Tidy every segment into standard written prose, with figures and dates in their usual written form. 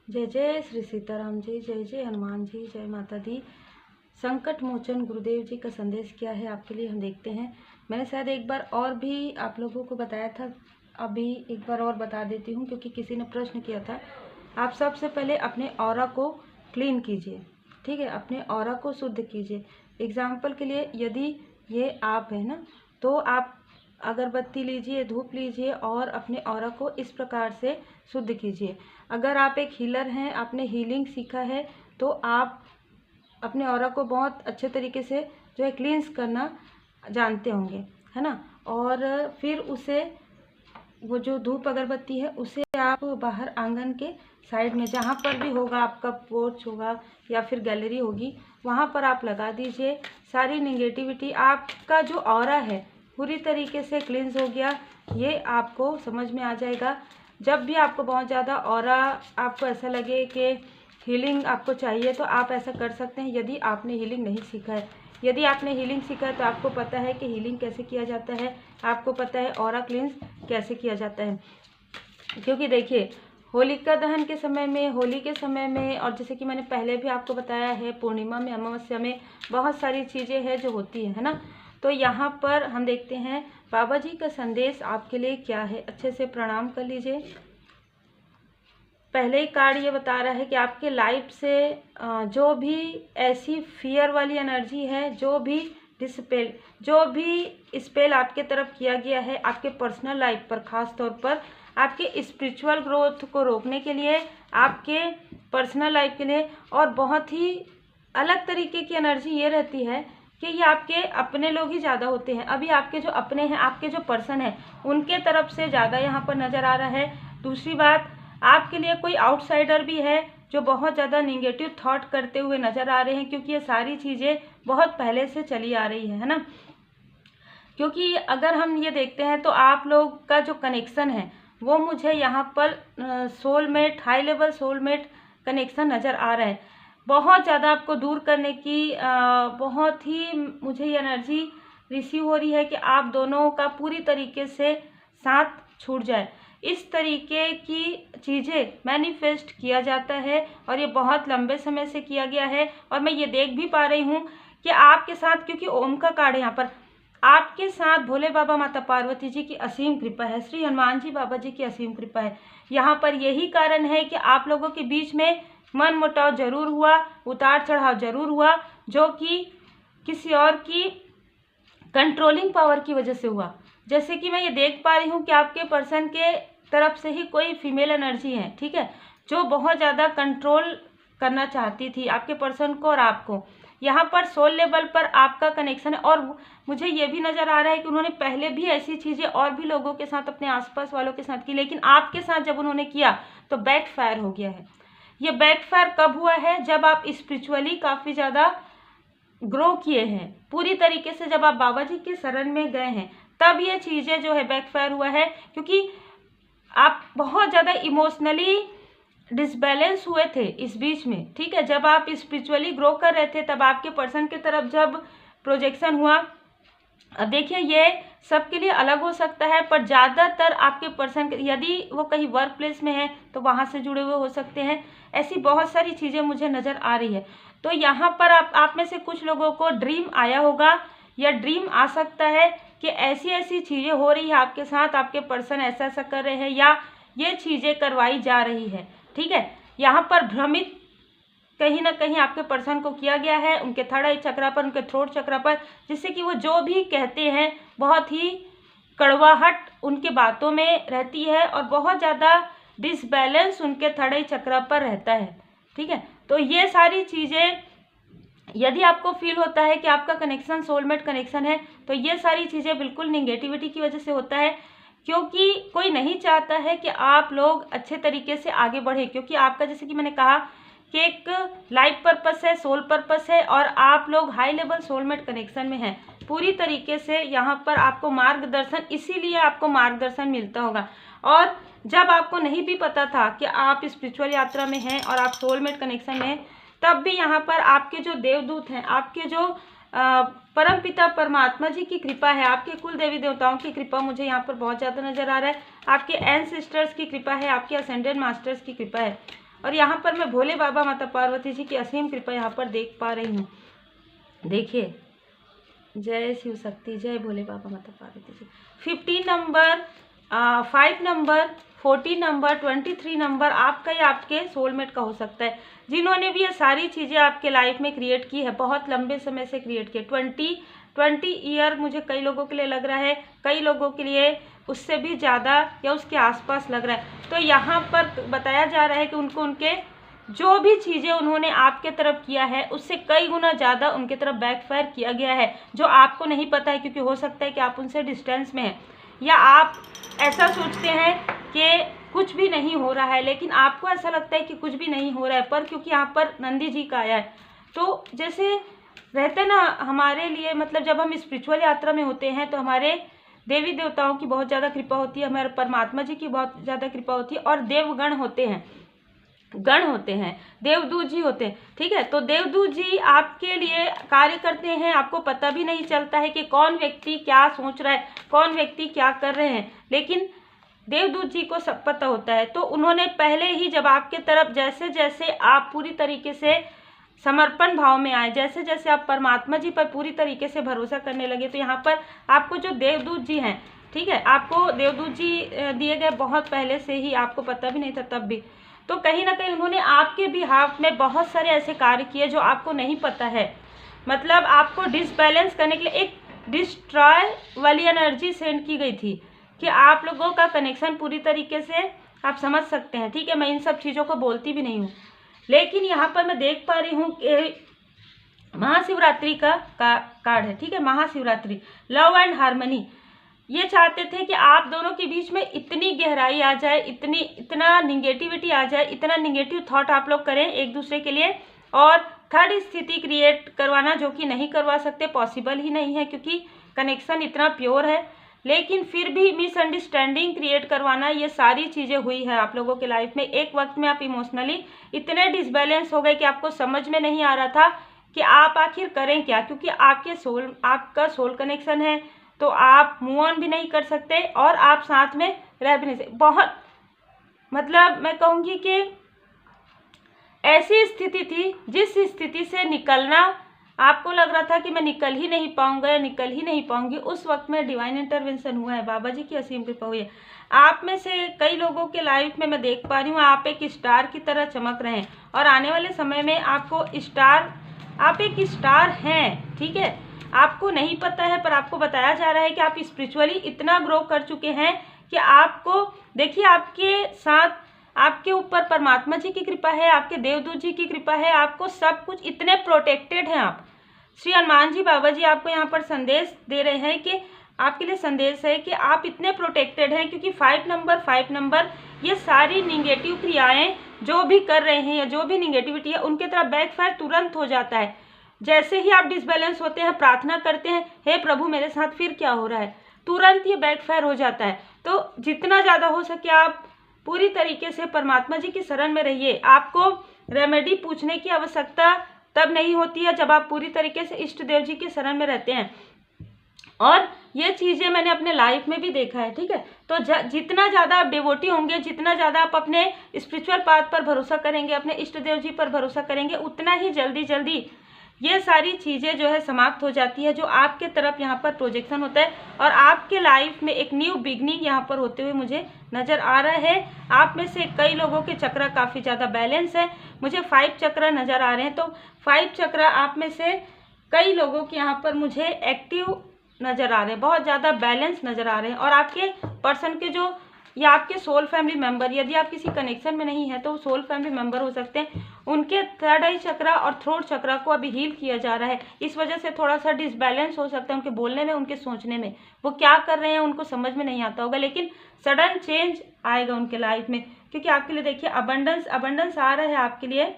जय जय श्री सीताराम जी, जय जय हनुमान जी, जय माता दी। संकट मोचन गुरुदेव जी का संदेश क्या है आपके लिए, हम देखते हैं। मैंने शायद एक बार और भी आप लोगों को बताया था, अभी एक बार और बता देती हूँ क्योंकि किसी ने प्रश्न किया था। आप सबसे पहले अपने ऑरा को क्लीन कीजिए, ठीक है, अपने ऑरा को शुद्ध कीजिए। एग्जाम्पल के लिए यदि ये आप है ना, तो आप अगरबत्ती लीजिए, धूप लीजिए और अपने ऑरा को इस प्रकार से शुद्ध कीजिए। अगर आप एक हीलर हैं, आपने हीलिंग सीखा है, तो आप अपने ऑरा को बहुत अच्छे तरीके से जो है क्लींस करना जानते होंगे, है ना। और फिर उसे, वो जो धूप अगरबत्ती है, उसे आप बाहर आंगन के साइड में जहाँ पर भी होगा, आपका पोर्च होगा या फिर गैलरी होगी, वहाँ पर आप लगा दीजिए। सारी निगेटिविटी, आपका जो ऑरा है पूरी तरीके से क्लींस हो गया, ये आपको समझ में आ जाएगा। जब भी आपको बहुत ज़्यादा ऑरा, आपको ऐसा लगे कि हीलिंग आपको चाहिए, तो आप ऐसा कर सकते हैं। यदि आपने हीलिंग नहीं सीखा है, यदि आपने हीलिंग सीखा है तो आपको पता है कि हीलिंग कैसे किया जाता है, आपको पता है ऑरा क्लींस कैसे किया जाता है। क्योंकि देखिए, होलिका दहन के समय में, होली के समय में, और जैसे कि मैंने पहले भी आपको बताया है, पूर्णिमा में, अमावस्या में बहुत सारी चीज़ें हैं जो होती है ना। तो यहाँ पर हम देखते हैं बाबा जी का संदेश आपके लिए क्या है। अच्छे से प्रणाम कर लीजिए। पहले ही कार्ड ये बता रहा है कि आपके लाइफ से जो भी ऐसी फियर वाली एनर्जी है, जो भी डिस्पेल, जो भी स्पेल आपके तरफ किया गया है आपके पर्सनल लाइफ पर, ख़ास तौर पर आपके स्पिरिचुअल ग्रोथ को रोकने के लिए, आपके पर्सनल लाइफ के लिए, और बहुत ही अलग तरीके की एनर्जी ये रहती है कि ये आपके अपने लोग ही ज़्यादा होते हैं। अभी आपके जो अपने हैं, आपके जो पर्सन हैं, उनके तरफ से ज़्यादा यहाँ पर नज़र आ रहा है। दूसरी बात, आपके लिए कोई आउटसाइडर भी है जो बहुत ज़्यादा निगेटिव थॉट करते हुए नज़र आ रहे हैं, क्योंकि ये सारी चीज़ें बहुत पहले से चली आ रही है ना। क्योंकि अगर हम ये देखते हैं तो आप लोग का जो कनेक्शन है वो मुझे यहाँ पर soulmate, high level soulmate connection नज़र आ रहा है। बहुत ज़्यादा आपको दूर करने की बहुत ही मुझे ये एनर्जी रिसीव हो रही है कि आप दोनों का पूरी तरीके से साथ छूट जाए। इस तरीके की चीज़ें मैनिफेस्ट किया जाता है और ये बहुत लंबे समय से किया गया है। और मैं ये देख भी पा रही हूँ कि आपके साथ, क्योंकि ओम का कार्ड है यहाँ पर, आपके साथ भोले बाबा, माता पार्वती जी की असीम कृपा है, श्री हनुमान जी बाबा जी की असीम कृपा है। यहाँ पर यही कारण है कि आप लोगों के बीच में मन मुटाव जरूर हुआ, उतार चढ़ाव जरूर हुआ, जो कि किसी और की कंट्रोलिंग पावर की वजह से हुआ। जैसे कि मैं ये देख पा रही हूँ कि आपके पर्सन के तरफ से ही कोई फीमेल एनर्जी है, ठीक है, जो बहुत ज़्यादा कंट्रोल करना चाहती थी आपके पर्सन को और आपको। यहाँ पर सोल लेवल पर आपका कनेक्शन है, और मुझे ये भी नज़र आ रहा है कि उन्होंने पहले भी ऐसी चीज़ें और भी लोगों के साथ, अपने आसपास वालों के साथ की, लेकिन आपके साथ जब उन्होंने किया तो बैकफायर हो गया है। ये बैकफायर कब हुआ है? जब आप स्पिरिचुअली काफ़ी ज़्यादा ग्रो किए हैं, पूरी तरीके से जब आप बाबा जी के शरण में गए हैं, तब ये चीज़ें जो है बैकफायर हुआ है। क्योंकि आप बहुत ज़्यादा इमोशनली डिसबैलेंस हुए थे इस बीच में, ठीक है। जब आप स्पिरिचुअली ग्रो कर रहे थे, तब आपके पर्सन की तरफ जब प्रोजेक्शन हुआ, अब देखिए ये सबके लिए अलग हो सकता है, पर ज़्यादातर आपके पर्सन, यदि वो कहीं वर्क प्लेस में है तो वहाँ से जुड़े हुए हो सकते हैं। ऐसी बहुत सारी चीज़ें मुझे नज़र आ रही है। तो यहाँ पर आप में से कुछ लोगों को ड्रीम आया होगा, या ड्रीम आ सकता है कि ऐसी ऐसी चीज़ें हो रही है आपके साथ, आपके पर्सन ऐसा ऐसा कर रहे हैं, या ये चीज़ें करवाई जा रही है, ठीक है। यहाँ पर भ्रमित कहीं ना कहीं आपके पर्सन को किया गया है, उनके थर्ड आई चक्रा पर, उनके थ्रोट चक्रा पर, जिससे कि वो जो भी कहते हैं बहुत ही कड़वाहट उनके बातों में रहती है, और बहुत ज़्यादा डिसबैलेंस उनके थर्ड आई चक्रा पर रहता है, ठीक है। तो ये सारी चीज़ें, यदि आपको फील होता है कि आपका कनेक्शन सोलमेट कनेक्शन है, तो ये सारी चीज़ें बिल्कुल निगेटिविटी की वजह से होता है। क्योंकि कोई नहीं चाहता है कि आप लोग अच्छे तरीके से आगे बढ़े, क्योंकि आपका, जैसे कि मैंने कहा कि एक लाइफ पर्पस है, सोल पर्पस है, और आप लोग हाई लेवल सोलमेट कनेक्शन में हैं पूरी तरीके से। यहाँ पर आपको मार्गदर्शन, इसीलिए आपको मार्गदर्शन मिलता होगा। और जब आपको नहीं भी पता था कि आप स्पिरिचुअल यात्रा में हैं और आप सोलमेट कनेक्शन में हैं, तब भी यहाँ पर आपके जो देवदूत हैं, आपके जो परम पिता परमात्मा जी की कृपा है, आपके कुल देवी देवताओं की कृपा मुझे यहाँ पर बहुत ज़्यादा नज़र आ रहा है। आपके एंसेस्टर्स की कृपा है, आपके असेंडेंट मास्टर्स की कृपा है। और यहाँ पर मैं भोले बाबा माता पार्वती जी की असीम कृपा यहाँ पर देख पा रही हूँ। देखिए, जय शिव शक्ति, जय भोले बाबा माता Parvati ji. 15 number, 5 number, 14 number, 23 number आपका या आपके सोलमेट का हो सकता है, जिन्होंने भी ये सारी चीज़ें आपके लाइफ में क्रिएट की है, बहुत लंबे समय से क्रिएट की। 20 ईयर मुझे कई लोगों के लिए लग रहा है, कई लोगों के लिए उससे भी ज़्यादा या उसके आसपास लग रहा है। तो यहाँ पर बताया जा रहा है कि उनको उनके जो भी चीज़ें उन्होंने आपके तरफ किया है उससे कई गुना ज़्यादा उनके तरफ बैकफायर किया गया है, जो आपको नहीं पता है, क्योंकि हो सकता है कि आप उनसे डिस्टेंस में हैं, या आप ऐसा सोचते हैं कि कुछ भी नहीं हो रहा है, लेकिन आपको ऐसा लगता है कि कुछ भी नहीं हो रहा है। पर क्योंकि यहाँ पर नंदी जी का आया है, तो जैसे रहते ना हमारे लिए, मतलब जब हम स्पिरिचुअल यात्रा में होते हैं तो हमारे देवी देवताओं की बहुत ज़्यादा कृपा होती है, हमारे परमात्मा जी की बहुत ज़्यादा कृपा होती है, और देवगण होते हैं, गण होते हैं, देवदूत जी होते हैं, ठीक है। तो देवदूत जी आपके लिए कार्य करते हैं, आपको पता भी नहीं चलता है कि कौन व्यक्ति क्या सोच रहा है, कौन व्यक्ति क्या कर रहे हैं, लेकिन देवदूत जी को सब पता होता है। तो उन्होंने पहले ही जब आपके तरफ जैसे जैसे आप पूरी तरीके से समर्पण भाव में आए, जैसे जैसे आप परमात्मा जी पर पूरी तरीके से भरोसा करने लगे, तो यहाँ पर आपको जो देवदूत जी हैं, ठीक है, आपको देवदूत जी दिए गए बहुत पहले से ही, आपको पता भी नहीं था तब भी। तो कहीं ना कहीं उन्होंने आपके बिहाफ में बहुत सारे ऐसे कार्य किए जो आपको नहीं पता है, मतलब आपको डिसबैलेंस करने के लिए एक डिस्ट्रॉय वाली एनर्जी सेंड की गई थी कि आप लोगों का कनेक्शन पूरी तरीके से आप समझ सकते हैं, ठीक है। मैं इन सब चीज़ों को बोलती भी नहीं हूँ, लेकिन यहाँ पर मैं देख पा रही हूँ कि महाशिवरात्रि का कार्ड है, ठीक है। महाशिवरात्रि, लव एंड हार्मनी, ये चाहते थे कि आप दोनों के बीच में इतनी गहराई आ जाए, इतना निगेटिविटी आ जाए, इतना निगेटिव थॉट आप लोग करें एक दूसरे के लिए, और थर्ड स्थिति क्रिएट करवाना, जो कि नहीं करवा सकते, पॉसिबल ही नहीं है, क्योंकि कनेक्शन इतना प्योर है, लेकिन फिर भी मिसअंडरस्टैंडिंग क्रिएट करवाना, ये सारी चीज़ें हुई है आप लोगों के लाइफ में। एक वक्त में आप इमोशनली इतने डिसबैलेंस हो गए कि आपको समझ में नहीं आ रहा था कि आप आखिर करें क्या, क्योंकि आपका सोल कनेक्शन है, तो आप मूव ऑन भी नहीं कर सकते और आप साथ में रह भी नहीं सकते। बहुत, मतलब मैं कहूँगी कि ऐसी स्थिति थी जिस स्थिति से निकलना आपको लग रहा था कि मैं निकल ही नहीं पाऊंगा या निकल ही नहीं पाऊंगी, उस वक्त में डिवाइन इंटरवेंशन हुआ है, बाबा जी की असीम कृपा हुई है। आप में से कई लोगों के लाइफ में मैं देख पा रही हूँ आप एक स्टार की तरह चमक रहे हैं, और आने वाले समय में आप एक स्टार हैं, ठीक है। आपको नहीं पता है, पर आपको बताया जा रहा है कि आप स्पिरिचुअली इतना ग्रो कर चुके हैं कि आपको, देखिए, आपके साथ, आपके ऊपर परमात्मा जी की कृपा है, आपके देवदूत जी की कृपा है, आपको सब कुछ इतने प्रोटेक्टेड हैं आप। श्री हनुमान जी बाबा जी आपको यहाँ पर संदेश दे रहे हैं कि आपके लिए संदेश है कि आप इतने प्रोटेक्टेड हैं, क्योंकि 5 नंबर ये सारी निगेटिव क्रियाएं जो भी कर रहे हैं या जो भी निगेटिविटी है, उनके तरफ बैकफायर तुरंत हो जाता है। जैसे ही आप डिसबैलेंस होते हैं, प्रार्थना करते हैं, हे प्रभु मेरे साथ फिर क्या हो रहा है, तुरंत ये बैकफायर हो जाता है। तो जितना ज़्यादा हो सके आप पूरी तरीके से परमात्मा जी की शरण में रहिए। आपको रेमेडी पूछने की आवश्यकता तब नहीं होती है जब आप पूरी तरीके से इष्ट देव जी की शरण में रहते हैं, और ये चीज़ें मैंने अपने लाइफ में भी देखा है, ठीक है। तो जितना ज़्यादा आप डिवोटी होंगे, जितना ज़्यादा आप अपने स्पिरिचुअल पाथ पर भरोसा करेंगे, अपने इष्ट देव जी पर भरोसा करेंगे, उतना ही जल्दी ये सारी चीज़ें जो है समाप्त हो जाती है, जो आपके तरफ यहाँ पर प्रोजेक्शन होता है, और आपके लाइफ में एक न्यू बिगनिंग यहाँ पर होते हुए मुझे नज़र आ रहा है। आप में से कई लोगों के चक्र काफ़ी ज़्यादा बैलेंस है, मुझे 5 चक्र नज़र आ रहे हैं। तो 5 चक्र आप में से कई लोगों के यहाँ पर मुझे एक्टिव नज़र आ रहे हैं, बहुत ज़्यादा बैलेंस नज़र आ रहे हैं। और आपके पर्सन के जो, या आपके सोल फैमिली मेंबर, यदि आप किसी कनेक्शन में नहीं है तो सोल फैमिली मेंबर हो सकते हैं, उनके थर्ड आई चक्र और थ्रोट चक्र को अभी हील किया जा रहा है। इस वजह से थोड़ा सा डिसबैलेंस हो सकता है उनके बोलने में, उनके सोचने में, वो क्या कर रहे हैं उनको समझ में नहीं आता होगा, लेकिन सडन चेंज आएगा उनके लाइफ में, क्योंकि आपके लिए देखिए अबंडेंस आ रहा है आपके लिए,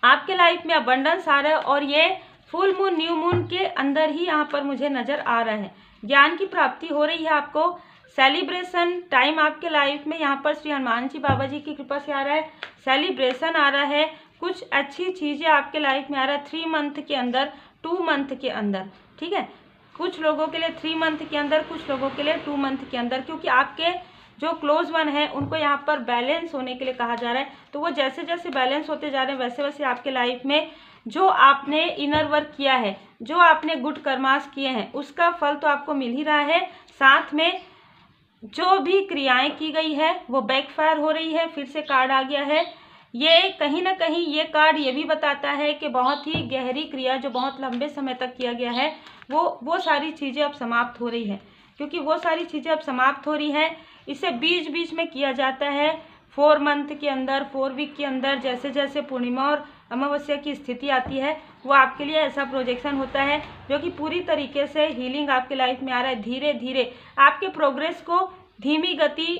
आपके लाइफ में अबंडेंस आ रहा है, और ये फुल मून न्यू मून के अंदर ही यहाँ पर मुझे नज़र आ रहा है। ज्ञान की प्राप्ति हो रही है, आपको सेलिब्रेशन टाइम आपके लाइफ में यहाँ पर श्री हनुमान जी बाबा जी की कृपा से आ रहा है, सेलिब्रेशन आ रहा है, कुछ अच्छी चीज़ें आपके लाइफ में आ रहा है 3 मंथ के अंदर, 2 मंथ के अंदर, ठीक है। कुछ लोगों के लिए 3 मंथ के अंदर, कुछ लोगों के लिए 2 मंथ के अंदर, क्योंकि आपके जो क्लोज वन है उनको यहाँ पर बैलेंस होने के लिए कहा जा रहा है। तो वो जैसे जैसे बैलेंस होते जा रहे हैं वैसे वैसे आपके लाइफ में जो आपने इनर वर्क किया है, जो आपने गुड कर्मास किए हैं, उसका फल तो आपको मिल ही रहा है। साथ में जो भी क्रियाएं की गई है वो बैकफायर हो रही है। फिर से कार्ड आ गया है। ये कहीं ना कहीं ये कार्ड ये भी बताता है कि बहुत ही गहरी क्रिया जो बहुत लंबे समय तक किया गया है वो सारी चीज़ें अब समाप्त हो रही है। क्योंकि वो सारी चीज़ें अब समाप्त हो रही हैं, इसे बीच बीच में किया जाता है 4 मंथ के अंदर, 4 वीक के अंदर। जैसे जैसे पूर्णिमा और अमावस्या की स्थिति आती है वो आपके लिए ऐसा प्रोजेक्शन होता है जो कि पूरी तरीके से हीलिंग आपके लाइफ में आ रहा है। धीरे धीरे आपके प्रोग्रेस को धीमी गति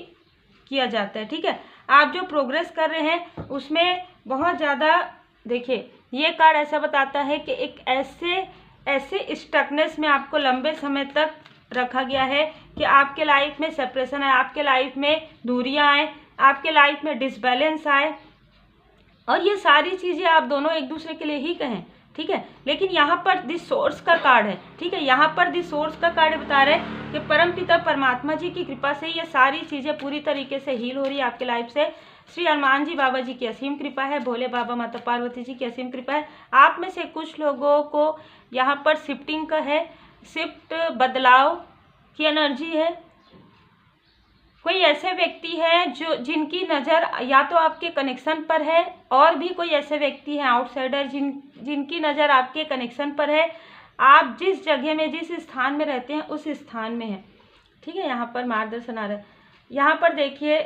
किया जाता है। ठीक है, आप जो प्रोग्रेस कर रहे हैं उसमें बहुत ज़्यादा, देखिए ये कार्ड ऐसा बताता है कि एक ऐसे स्टकनेस में आपको लंबे समय तक रखा गया है कि आपके लाइफ में सेपरेशन आए, आपके लाइफ में दूरियां आए, आपके लाइफ में डिसबैलेंस आए, और ये सारी चीज़ें आप दोनों एक दूसरे के लिए ही कहें। ठीक है, लेकिन यहाँ पर दिस सोर्स का कार्ड है। ठीक है, यहाँ पर दिस सोर्स का कार्ड बता रहे हैं कि परमपिता परमात्मा जी की कृपा से ये सारी चीज़ें पूरी तरीके से हील हो रही है आपके लाइफ से। श्री हनुमान जी बाबा जी की असीम कृपा है, भोले बाबा माता पार्वती जी की असीम कृपा है। आप में से कुछ लोगों को यहाँ पर शिफ्टिंग का है, शिफ्ट बदलाव की एनर्जी है। कोई ऐसे व्यक्ति है जो जिनकी नज़र या तो आपके कनेक्शन पर है, और भी कोई ऐसे व्यक्ति हैं आउटसाइडर जिनकी नज़र आपके कनेक्शन पर है। आप जिस जगह में जिस स्थान में रहते हैं उस स्थान में है। ठीक है, यहाँ पर मार्गदर्शन आ रहा है। यहाँ पर देखिए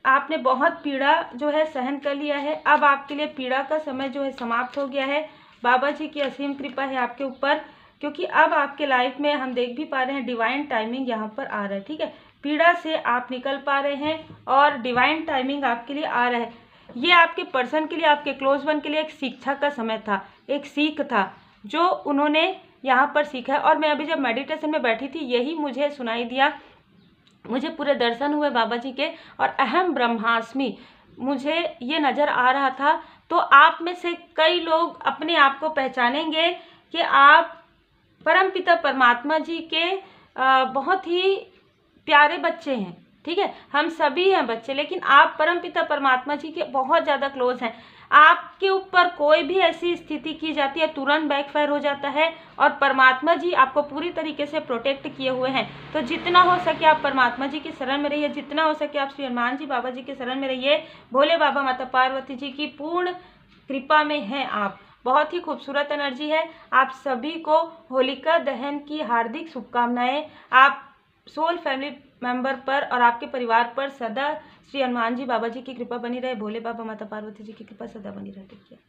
आपने बहुत पीड़ा जो है सहन कर लिया है, अब आपके लिए पीड़ा का समय जो है समाप्त हो गया है। बाबा जी की असीम कृपा है आपके ऊपर, क्योंकि अब आपके लाइफ में हम देख भी पा रहे हैं डिवाइन टाइमिंग यहाँ पर आ रहा है। ठीक है, पीड़ा से आप निकल पा रहे हैं और डिवाइन टाइमिंग आपके लिए आ रहा है। ये आपके पर्सन के लिए, आपके क्लोज वन के लिए एक शिक्षा का समय था, एक सीख था जो उन्होंने यहाँ पर सीखा है। और मैं अभी जब मेडिटेशन में बैठी थी यही मुझे सुनाई दिया, मुझे पूरे दर्शन हुए बाबा जी के, और अहम ब्रह्मास्मि मुझे ये नज़र आ रहा था। तो आप में से कई लोग अपने आप को पहचानेंगे कि आप परमपिता परमात्मा जी के बहुत ही प्यारे बच्चे हैं। ठीक है, हम सभी हैं बच्चे, लेकिन आप परमपिता परमात्मा जी के बहुत ज़्यादा क्लोज हैं। आपके ऊपर कोई भी ऐसी स्थिति की जाती है तुरंत बैकफायर हो जाता है, और परमात्मा जी आपको पूरी तरीके से प्रोटेक्ट किए हुए हैं। तो जितना हो सके आप परमात्मा जी की शरण में रहिए, जितना हो सके आप श्री हनुमान जी बाबा जी की शरण में रहिए। भोले बाबा माता पार्वती जी की पूर्ण कृपा में हैं आप। बहुत ही खूबसूरत एनर्जी है। आप सभी को होलिका दहन की हार्दिक शुभकामनाएं। आप सोल फैमिली मेंबर पर और आपके परिवार पर सदा श्री हनुमान जी बाबा जी की कृपा बनी रहे, भोले बाबा माता पार्वती जी की कृपा सदा बनी रहे।